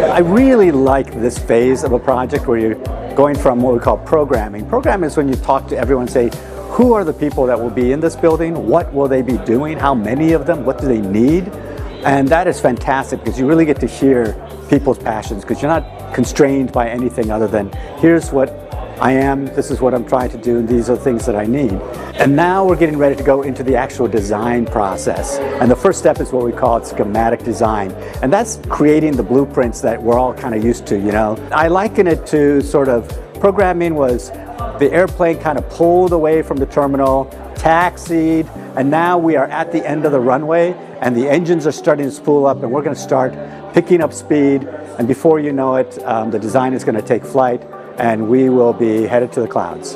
I really like this phase of a project where you're going from what we call programming. Programming is when you talk to everyone and say, who are the people that will be in this building? What will they be doing? How many of them? What do they need? And that is fantastic because you really get to hear people's passions because you're not constrained by anything other than here's what I am, this is what I'm trying to do, and these are the things that I need. And now we're getting ready to go into the actual design process. And the first step is what we call schematic design. And that's creating the blueprints that we're all kind of used to, you know. I liken it to sort of programming was the airplane kind of pulled away from the terminal, taxied, and now we are at the end of the runway and the engines are starting to spool up and we're going to start picking up speed, and before you know it, the design is going to take flight and we will be headed to the clouds.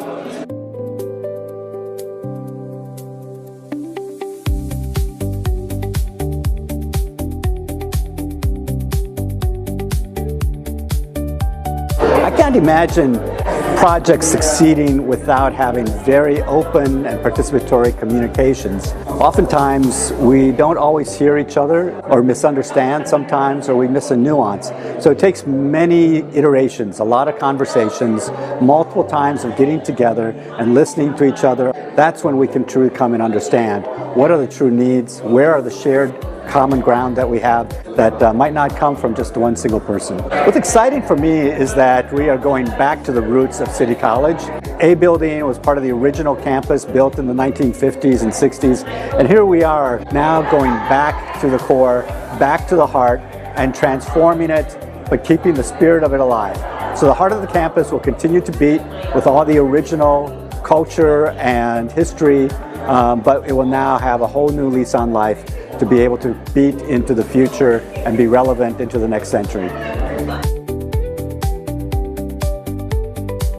I can't imagine projects succeeding without having very open and participatory communications. Oftentimes we don't always hear each other or misunderstand sometimes, or we miss a nuance. So it takes many iterations, a lot of conversations, multiple times of getting together and listening to each other. That's when we can truly come and understand what are the true needs, where are the shared common ground that we have that might not come from just one single person. What's exciting for me is that we are going back to the roots of City College. A building was part of the original campus built in the 1950s and 60s, and here we are now going back to the core, back to the heart, and transforming it, but keeping the spirit of it alive. So the heart of the campus will continue to beat with all the original culture and history, but it will now have a whole new lease on life to be able to beat into the future and be relevant into the next century.